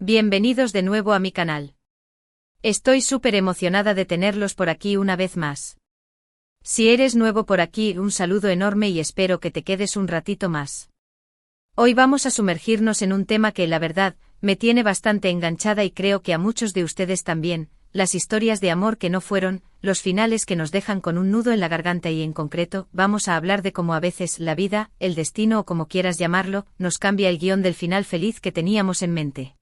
Bienvenidos de nuevo a mi canal. Estoy súper emocionada de tenerlos por aquí una vez más. Si eres nuevo por aquí, un saludo enorme y espero que te quedes un ratito más. Hoy vamos a sumergirnos en un tema que, la verdad, me tiene bastante enganchada y creo que a muchos de ustedes también, las historias de amor que no fueron, los finales que nos dejan con un nudo en la garganta y en concreto, vamos a hablar de cómo a veces la vida, el destino o como quieras llamarlo, nos cambia el guión del final feliz que teníamos en mente.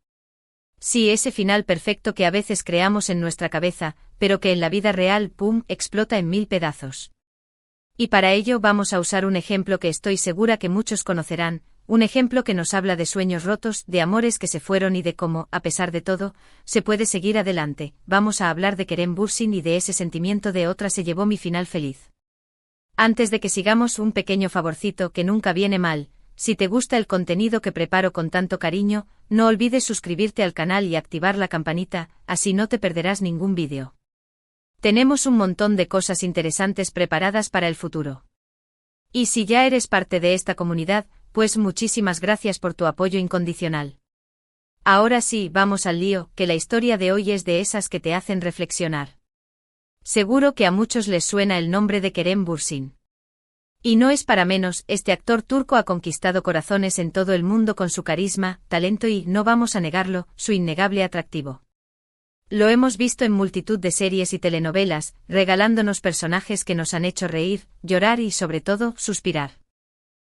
Sí, ese final perfecto que a veces creamos en nuestra cabeza, pero que en la vida real, ¡pum!, explota en mil pedazos. Y para ello vamos a usar un ejemplo que estoy segura que muchos conocerán, un ejemplo que nos habla de sueños rotos, de amores que se fueron y de cómo, a pesar de todo, se puede seguir adelante. Vamos a hablar de Kerem Bürsin y de ese sentimiento de otra se llevó mi final feliz. Antes de que sigamos, un pequeño favorcito que nunca viene mal. Si te gusta el contenido que preparo con tanto cariño, no olvides suscribirte al canal y activar la campanita, así no te perderás ningún vídeo. Tenemos un montón de cosas interesantes preparadas para el futuro. Y si ya eres parte de esta comunidad, pues muchísimas gracias por tu apoyo incondicional. Ahora sí, vamos al lío, que la historia de hoy es de esas que te hacen reflexionar. Seguro que a muchos les suena el nombre de Kerem Bürsin. Y no es para menos, este actor turco ha conquistado corazones en todo el mundo con su carisma, talento y, no vamos a negarlo, su innegable atractivo. Lo hemos visto en multitud de series y telenovelas, regalándonos personajes que nos han hecho reír, llorar y sobre todo, suspirar.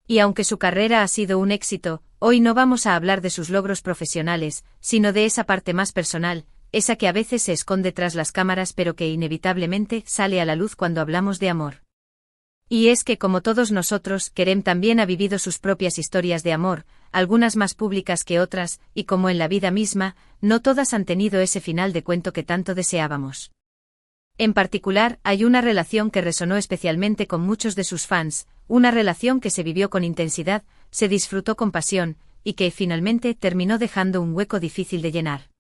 Y aunque su carrera ha sido un éxito, hoy no vamos a hablar de sus logros profesionales, sino de esa parte más personal, esa que a veces se esconde tras las cámaras pero que inevitablemente sale a la luz cuando hablamos de amor. Y es que como todos nosotros, Kerem también ha vivido sus propias historias de amor, algunas más públicas que otras, y como en la vida misma, no todas han tenido ese final de cuento que tanto deseábamos. En particular, hay una relación que resonó especialmente con muchos de sus fans, una relación que se vivió con intensidad, se disfrutó con pasión, y que finalmente terminó dejando un hueco difícil de llenar.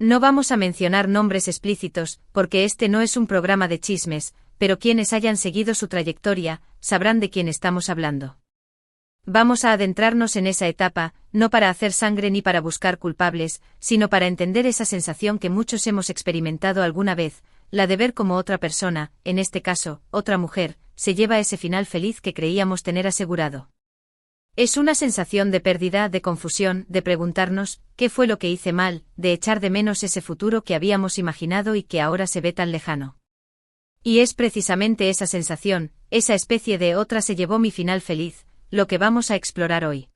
No vamos a mencionar nombres explícitos, porque este no es un programa de chismes, pero quienes hayan seguido su trayectoria, sabrán de quién estamos hablando. Vamos a adentrarnos en esa etapa, no para hacer sangre ni para buscar culpables, sino para entender esa sensación que muchos hemos experimentado alguna vez, la de ver cómo otra persona, en este caso, otra mujer, se lleva ese final feliz que creíamos tener asegurado. Es una sensación de pérdida, de confusión, de preguntarnos, ¿qué fue lo que hice mal?, de echar de menos ese futuro que habíamos imaginado y que ahora se ve tan lejano. Y es precisamente esa sensación, esa especie de otra se llevó mi final feliz, lo que vamos a explorar hoy.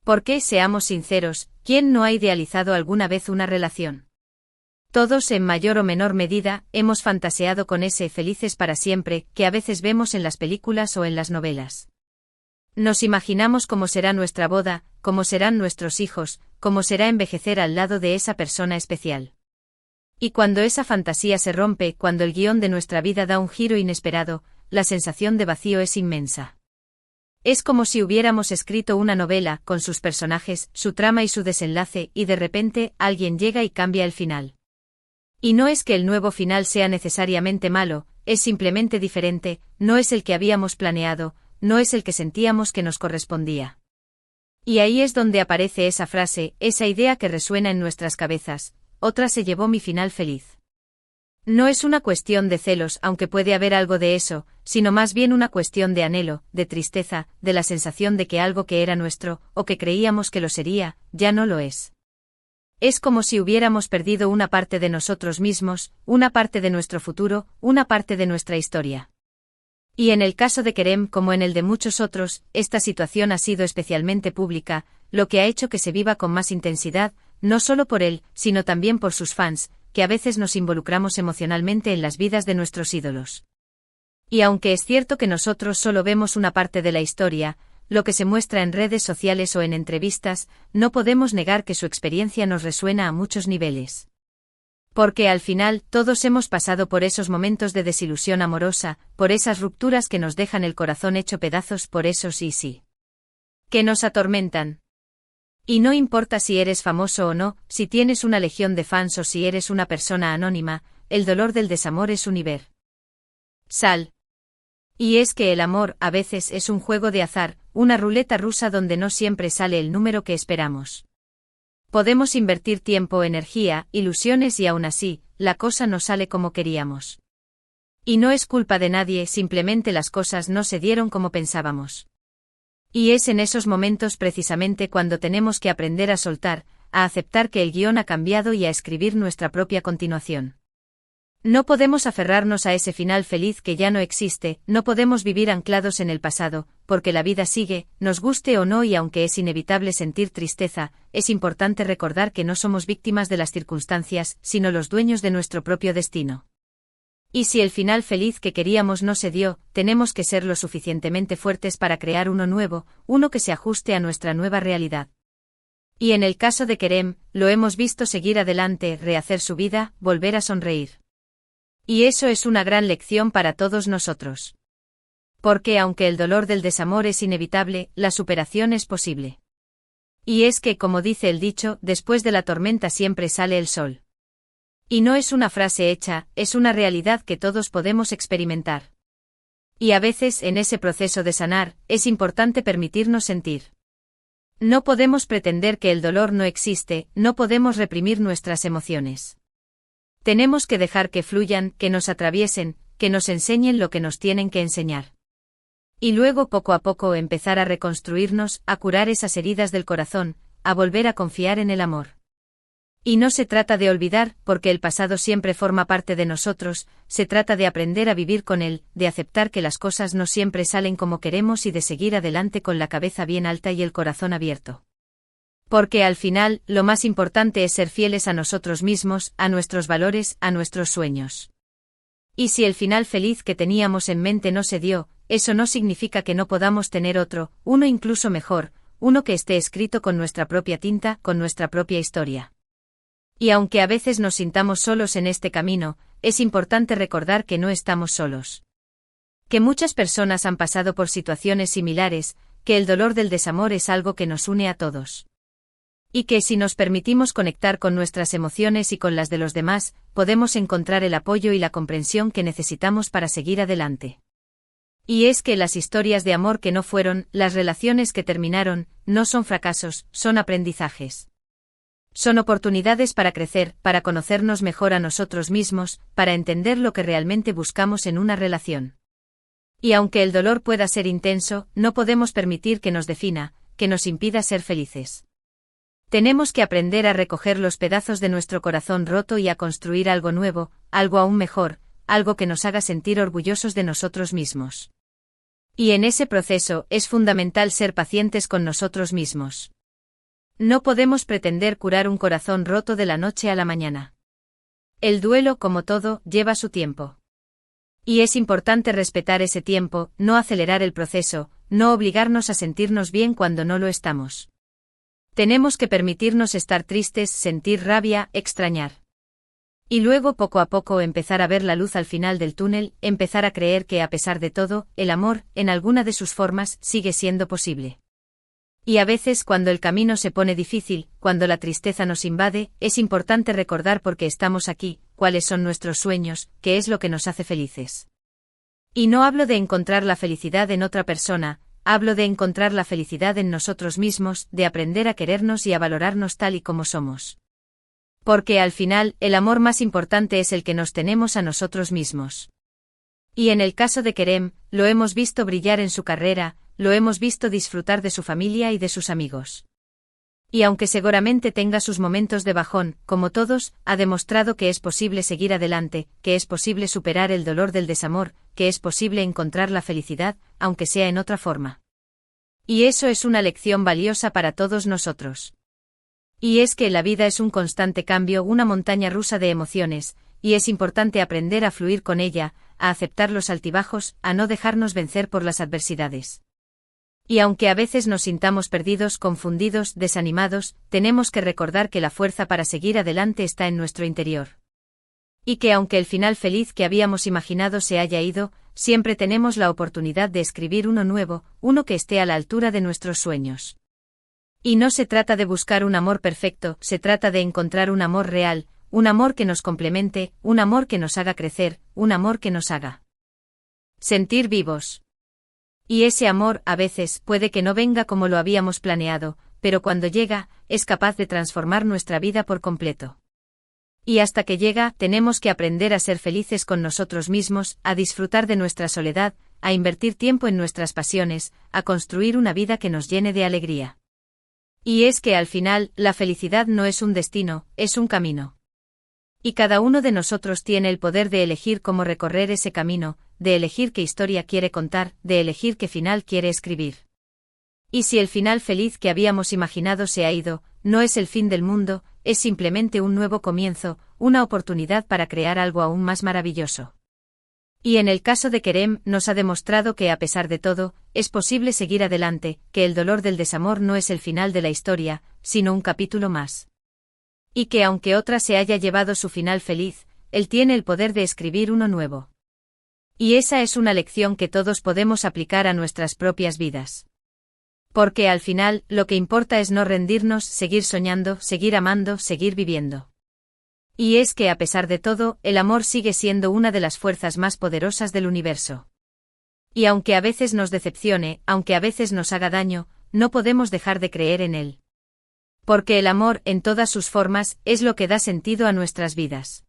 Porque, seamos sinceros, ¿quién no ha idealizado alguna vez una relación? Todos, en mayor o menor medida, hemos fantaseado con ese felices para siempre, que a veces vemos en las películas o en las novelas. Nos imaginamos cómo será nuestra boda, cómo serán nuestros hijos, cómo será envejecer al lado de esa persona especial. Y cuando esa fantasía se rompe, cuando el guión de nuestra vida da un giro inesperado, la sensación de vacío es inmensa. Es como si hubiéramos escrito una novela, con sus personajes, su trama y su desenlace, y de repente, alguien llega y cambia el final. Y no es que el nuevo final sea necesariamente malo, es simplemente diferente, no es el que habíamos planeado, no es el que sentíamos que nos correspondía. Y ahí es donde aparece esa frase, esa idea que resuena en nuestras cabezas: otra se llevó mi final feliz. No es una cuestión de celos, aunque puede haber algo de eso, sino más bien una cuestión de anhelo, de tristeza, de la sensación de que algo que era nuestro, o que creíamos que lo sería, ya no lo es. Es como si hubiéramos perdido una parte de nosotros mismos, una parte de nuestro futuro, una parte de nuestra historia. Y en el caso de Kerem, como en el de muchos otros, esta situación ha sido especialmente pública, lo que ha hecho que se viva con más intensidad, no solo por él, sino también por sus fans, que a veces nos involucramos emocionalmente en las vidas de nuestros ídolos. Y aunque es cierto que nosotros solo vemos una parte de la historia, lo que se muestra en redes sociales o en entrevistas, no podemos negar que su experiencia nos resuena a muchos niveles. Porque al final, todos hemos pasado por esos momentos de desilusión amorosa, por esas rupturas que nos dejan el corazón hecho pedazos, por esos sí. Que nos atormentan. Y no importa si eres famoso o no, si tienes una legión de fans o si eres una persona anónima, el dolor del desamor es universal. Y es que el amor, a veces, es un juego de azar, una ruleta rusa donde no siempre sale el número que esperamos. Podemos invertir tiempo, energía, ilusiones y aún así, la cosa no sale como queríamos. Y no es culpa de nadie, simplemente las cosas no se dieron como pensábamos. Y es en esos momentos precisamente cuando tenemos que aprender a soltar, a aceptar que el guión ha cambiado y a escribir nuestra propia continuación. No podemos aferrarnos a ese final feliz que ya no existe, no podemos vivir anclados en el pasado, porque la vida sigue, nos guste o no, y aunque es inevitable sentir tristeza, es importante recordar que no somos víctimas de las circunstancias, sino los dueños de nuestro propio destino. Y si el final feliz que queríamos no se dio, tenemos que ser lo suficientemente fuertes para crear uno nuevo, uno que se ajuste a nuestra nueva realidad. Y en el caso de Kerem, lo hemos visto seguir adelante, rehacer su vida, volver a sonreír. Y eso es una gran lección para todos nosotros. Porque aunque el dolor del desamor es inevitable, la superación es posible. Y es que, como dice el dicho, después de la tormenta siempre sale el sol. Y no es una frase hecha, es una realidad que todos podemos experimentar. Y a veces, en ese proceso de sanar, es importante permitirnos sentir. No podemos pretender que el dolor no existe, no podemos reprimir nuestras emociones. Tenemos que dejar que fluyan, que nos atraviesen, que nos enseñen lo que nos tienen que enseñar. Y luego poco a poco empezar a reconstruirnos, a curar esas heridas del corazón, a volver a confiar en el amor. Y no se trata de olvidar, porque el pasado siempre forma parte de nosotros, se trata de aprender a vivir con él, de aceptar que las cosas no siempre salen como queremos y de seguir adelante con la cabeza bien alta y el corazón abierto. Porque al final, lo más importante es ser fieles a nosotros mismos, a nuestros valores, a nuestros sueños. Y si el final feliz que teníamos en mente no se dio, eso no significa que no podamos tener otro, uno incluso mejor, uno que esté escrito con nuestra propia tinta, con nuestra propia historia. Y aunque a veces nos sintamos solos en este camino, es importante recordar que no estamos solos. Que muchas personas han pasado por situaciones similares, que el dolor del desamor es algo que nos une a todos. Y que si nos permitimos conectar con nuestras emociones y con las de los demás, podemos encontrar el apoyo y la comprensión que necesitamos para seguir adelante. Y es que las historias de amor que no fueron, las relaciones que terminaron, no son fracasos, son aprendizajes. Son oportunidades para crecer, para conocernos mejor a nosotros mismos, para entender lo que realmente buscamos en una relación. Y aunque el dolor pueda ser intenso, no podemos permitir que nos defina, que nos impida ser felices. Tenemos que aprender a recoger los pedazos de nuestro corazón roto y a construir algo nuevo, algo aún mejor, algo que nos haga sentir orgullosos de nosotros mismos. Y en ese proceso es fundamental ser pacientes con nosotros mismos. No podemos pretender curar un corazón roto de la noche a la mañana. El duelo, como todo, lleva su tiempo. Y es importante respetar ese tiempo, no acelerar el proceso, no obligarnos a sentirnos bien cuando no lo estamos. Tenemos que permitirnos estar tristes, sentir rabia, extrañar. Y luego poco a poco empezar a ver la luz al final del túnel, empezar a creer que a pesar de todo, el amor, en alguna de sus formas, sigue siendo posible. Y a veces cuando el camino se pone difícil, cuando la tristeza nos invade, es importante recordar por qué estamos aquí, cuáles son nuestros sueños, qué es lo que nos hace felices. Y no hablo de encontrar la felicidad en otra persona, hablo de encontrar la felicidad en nosotros mismos, de aprender a querernos y a valorarnos tal y como somos. Porque al final, el amor más importante es el que nos tenemos a nosotros mismos. Y en el caso de Kerem, lo hemos visto brillar en su carrera, lo hemos visto disfrutar de su familia y de sus amigos. Y aunque seguramente tenga sus momentos de bajón, como todos, ha demostrado que es posible seguir adelante, que es posible superar el dolor del desamor, que es posible encontrar la felicidad, aunque sea en otra forma. Y eso es una lección valiosa para todos nosotros. Y es que la vida es un constante cambio, una montaña rusa de emociones, y es importante aprender a fluir con ella, a aceptar los altibajos, a no dejarnos vencer por las adversidades. Y aunque a veces nos sintamos perdidos, confundidos, desanimados, tenemos que recordar que la fuerza para seguir adelante está en nuestro interior. Y que aunque el final feliz que habíamos imaginado se haya ido, siempre tenemos la oportunidad de escribir uno nuevo, uno que esté a la altura de nuestros sueños. Y no se trata de buscar un amor perfecto, se trata de encontrar un amor real, un amor que nos complemente, un amor que nos haga crecer, un amor que nos haga sentir vivos. Y ese amor, a veces, puede que no venga como lo habíamos planeado, pero cuando llega, es capaz de transformar nuestra vida por completo. Y hasta que llega, tenemos que aprender a ser felices con nosotros mismos, a disfrutar de nuestra soledad, a invertir tiempo en nuestras pasiones, a construir una vida que nos llene de alegría. Y es que al final, la felicidad no es un destino, es un camino. Y cada uno de nosotros tiene el poder de elegir cómo recorrer ese camino, de elegir qué historia quiere contar, de elegir qué final quiere escribir. Y si el final feliz que habíamos imaginado se ha ido, no es el fin del mundo, es simplemente un nuevo comienzo, una oportunidad para crear algo aún más maravilloso. Y en el caso de Kerem, nos ha demostrado que a pesar de todo, es posible seguir adelante, que el dolor del desamor no es el final de la historia, sino un capítulo más. Y que aunque otra se haya llevado su final feliz, él tiene el poder de escribir uno nuevo. Y esa es una lección que todos podemos aplicar a nuestras propias vidas. Porque al final, lo que importa es no rendirnos, seguir soñando, seguir amando, seguir viviendo. Y es que a pesar de todo, el amor sigue siendo una de las fuerzas más poderosas del universo. Y aunque a veces nos decepcione, aunque a veces nos haga daño, no podemos dejar de creer en él. Porque el amor, en todas sus formas, es lo que da sentido a nuestras vidas.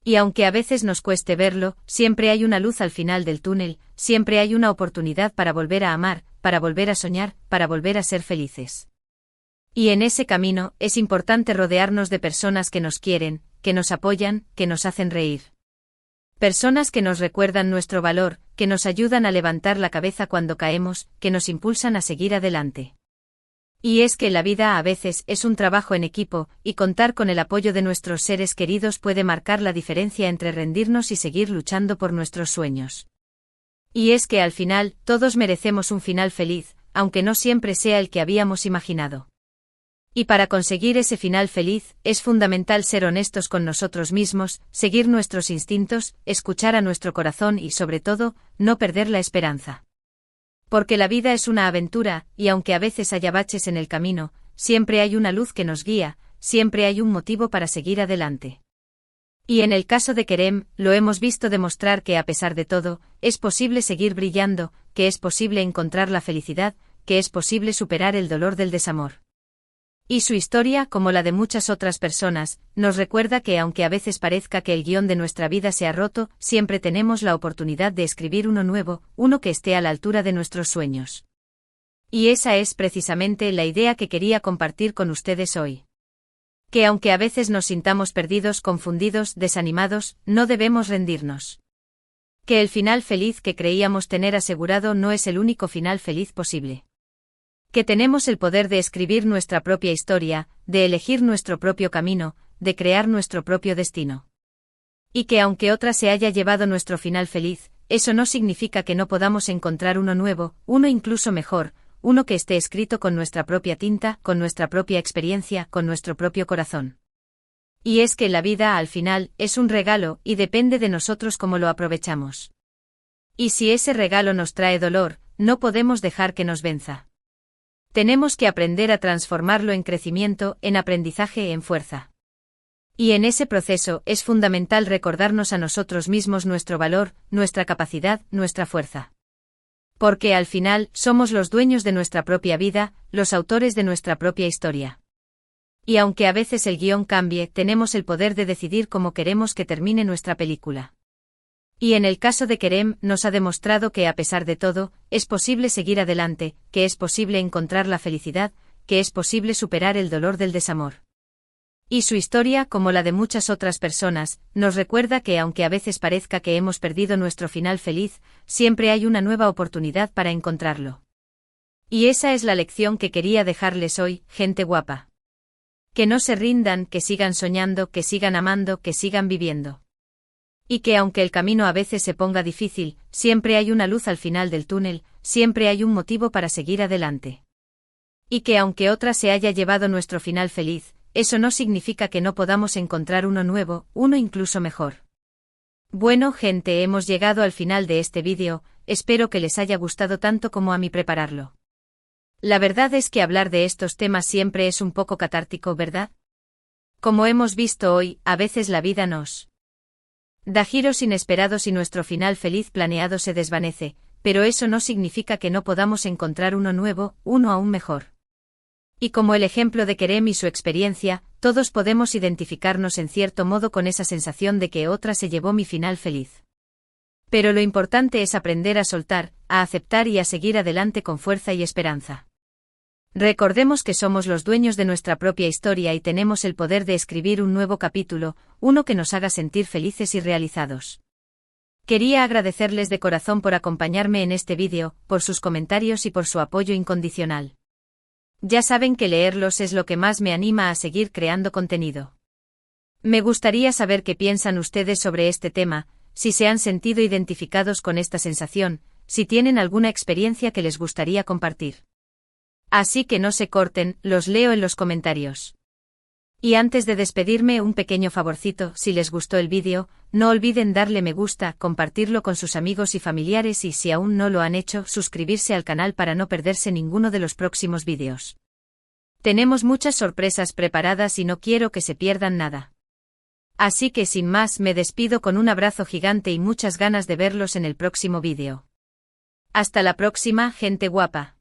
Y aunque a veces nos cueste verlo, siempre hay una luz al final del túnel, siempre hay una oportunidad para volver a amar, para volver a soñar, para volver a ser felices. Y en ese camino, es importante rodearnos de personas que nos quieren, que nos apoyan, que nos hacen reír. Personas que nos recuerdan nuestro valor, que nos ayudan a levantar la cabeza cuando caemos, que nos impulsan a seguir adelante. Y es que la vida a veces es un trabajo en equipo, y contar con el apoyo de nuestros seres queridos puede marcar la diferencia entre rendirnos y seguir luchando por nuestros sueños. Y es que al final, todos merecemos un final feliz, aunque no siempre sea el que habíamos imaginado. Y para conseguir ese final feliz, es fundamental ser honestos con nosotros mismos, seguir nuestros instintos, escuchar a nuestro corazón y sobre todo, no perder la esperanza. Porque la vida es una aventura, y aunque a veces haya baches en el camino, siempre hay una luz que nos guía, siempre hay un motivo para seguir adelante. Y en el caso de Kerem, lo hemos visto demostrar que a pesar de todo, es posible seguir brillando, que es posible encontrar la felicidad, que es posible superar el dolor del desamor. Y su historia, como la de muchas otras personas, nos recuerda que aunque a veces parezca que el guión de nuestra vida se ha roto, siempre tenemos la oportunidad de escribir uno nuevo, uno que esté a la altura de nuestros sueños. Y esa es precisamente la idea que quería compartir con ustedes hoy. Que aunque a veces nos sintamos perdidos, confundidos, desanimados, no debemos rendirnos. Que el final feliz que creíamos tener asegurado no es el único final feliz posible. Que tenemos el poder de escribir nuestra propia historia, de elegir nuestro propio camino, de crear nuestro propio destino. Y que aunque otra se haya llevado nuestro final feliz, eso no significa que no podamos encontrar uno nuevo, uno incluso mejor, uno que esté escrito con nuestra propia tinta, con nuestra propia experiencia, con nuestro propio corazón. Y es que la vida al final es un regalo y depende de nosotros cómo lo aprovechamos. Y si ese regalo nos trae dolor, no podemos dejar que nos venza. Tenemos que aprender a transformarlo en crecimiento, en aprendizaje, en fuerza. Y en ese proceso es fundamental recordarnos a nosotros mismos nuestro valor, nuestra capacidad, nuestra fuerza. Porque al final somos los dueños de nuestra propia vida, los autores de nuestra propia historia. Y aunque a veces el guión cambie, tenemos el poder de decidir cómo queremos que termine nuestra película. Y en el caso de Kerem, nos ha demostrado que a pesar de todo, es posible seguir adelante, que es posible encontrar la felicidad, que es posible superar el dolor del desamor. Y su historia, como la de muchas otras personas, nos recuerda que aunque a veces parezca que hemos perdido nuestro final feliz, siempre hay una nueva oportunidad para encontrarlo. Y esa es la lección que quería dejarles hoy, gente guapa. Que no se rindan, que sigan soñando, que sigan amando, que sigan viviendo. Y que aunque el camino a veces se ponga difícil, siempre hay una luz al final del túnel, siempre hay un motivo para seguir adelante. Y que aunque otra se haya llevado nuestro final feliz, eso no significa que no podamos encontrar uno nuevo, uno incluso mejor. Bueno, gente, hemos llegado al final de este vídeo, espero que les haya gustado tanto como a mí prepararlo. La verdad es que hablar de estos temas siempre es un poco catártico, ¿verdad? Como hemos visto hoy, a veces la vida nos da giros inesperados y nuestro final feliz planeado se desvanece, pero eso no significa que no podamos encontrar uno nuevo, uno aún mejor. Y como el ejemplo de Kerem y su experiencia, todos podemos identificarnos en cierto modo con esa sensación de que otra se llevó mi final feliz. Pero lo importante es aprender a soltar, a aceptar y a seguir adelante con fuerza y esperanza. Recordemos que somos los dueños de nuestra propia historia y tenemos el poder de escribir un nuevo capítulo, uno que nos haga sentir felices y realizados. Quería agradecerles de corazón por acompañarme en este vídeo, por sus comentarios y por su apoyo incondicional. Ya saben que leerlos es lo que más me anima a seguir creando contenido. Me gustaría saber qué piensan ustedes sobre este tema, si se han sentido identificados con esta sensación, si tienen alguna experiencia que les gustaría compartir. Así que no se corten, los leo en los comentarios. Y antes de despedirme, un pequeño favorcito: si les gustó el vídeo, no olviden darle me gusta, compartirlo con sus amigos y familiares y si aún no lo han hecho, suscribirse al canal para no perderse ninguno de los próximos vídeos. Tenemos muchas sorpresas preparadas y no quiero que se pierdan nada. Así que sin más me despido con un abrazo gigante y muchas ganas de verlos en el próximo vídeo. Hasta la próxima, gente guapa.